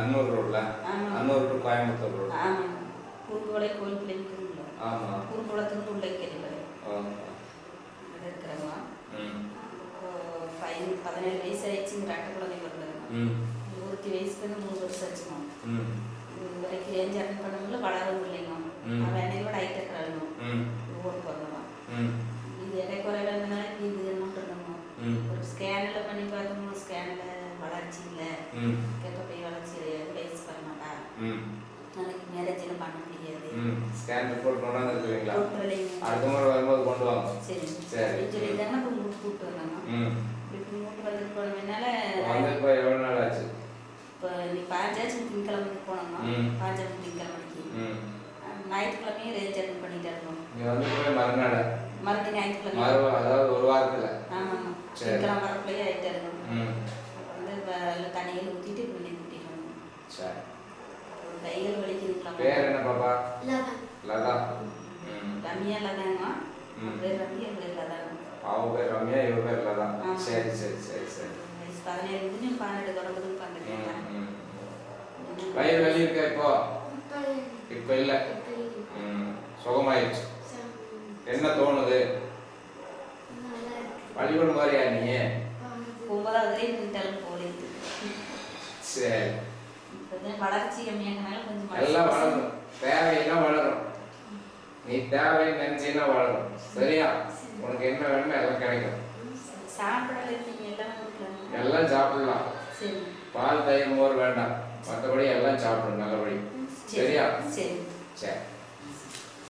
அன்னூர் ரோட்ல Annur to Coimbatore road. ஆமா. குறுக்குவளை கோயில் பிள்ளைங்க. ஆமா. குறுக்குவளத்துக்கு உள்ள கேள்வி. அங்க இருக்கிறவங்க. இப்போ 17 வயசு ஆயிடுச்சு, 2 குழந்தைங்க வருது. ஒருத்தி வயசுக்கு 3 வருஷம் ஆச்சுமா. இது வரைக்கும் ரேஞ்ச் அட்டன் பண்ணவங்கள வளரவும் இல்லைங்க. அவன் என்னையோட ஹைட் இருக்கிறாங்க. ஓடு போடுறவன். இது இடைக்குறையில இருந்தனால இது என்ன பண்ணணும், ஒரு ஸ்கேனில் பண்ணி பார்த்தோம். ஸ்கேனில் வளர்ச்சி இல்லை, கெட்டப்பை வளர்ச்சி கிடையாது, வயசு பண்ண மாட்டா, நாளைக்கு மேரேஜில் பண்ண முடியாது. ஸ்கேன் ரிப்போர்ட் கொண்டாந்து இருக்குவீங்களா? அடுத்த முறை வரும்போது கொண்டு வாங்க. சரி சரி சொல்லிட்டாங்கன்னா இப்போ மூட்டு கூப்பிட்டு வராங்க. இப்போ மூட்டு வந்துட்டு போனதுனால வந்து இப்போ எவ்வளோ நாள் ஆச்சு? இப்போ நீ 5 திங்கக்கிழமைக்கு போனோம்னா 5 திங்கக்கிழமைக்கு ஞாயிற்றுக்கிழமையும் ரேஞ்ச் அட்டன் பண்ணிட்டு இருக்கோம். நீ வந்து போய் மறுநாள் மறுபடியும் ஞாயிற்றுக்கிழமை அதாவது ஒரு வாரத்தில். ஆமாம், திங்கக்கிழமை வரக்குள்ளேயே ஆகிட்டே இருக்கணும். அப்போ வந்து தண்ணிகள் ஊற்றிட்டு வெளியே கூட்டிட்டு சரி. கைகள் வலிக்குதுங்களா? பேர் என்ன பாப்பா? லதா. ரம்யா லதாங்கம்மா. பேர் ரம்யா, பேர் லதா. அவ பேர் ரம்யா, இவ பேர் லதா. சரி சரி சரி சரி. 17 முடிஞ்சு 12 தொடங்குது உட்காந்துருக்கேன். வயிறு வலி இருக்கா இப்போ? இப்போ இல்லை. சுகமாயிடுச்சு. என்ன தோணுது? பள்ளிக்கூடம் போறியா நீ? 9ஆவதுலேயே நின்றாலும் போலிது. சரி. வளர்ச்சி கம்மியாகனால கொஞ்சம் எல்லாம் வளரும், தேவைன்னா வளரும். நீ தேவைன்னு நினைச்சீங்கன்னா வளரும். சரியா? உனக்கு என்ன வேணுமோ எல்லாம் கிடைக்கும். சாப்பிடல எல்லாம் சாப்பிடலாம். பால் தயிர் மோர் வேண்டாம், மற்றபடி எல்லாம் சாப்பிடும் நல்லபடி. சரியா? சரி சரி.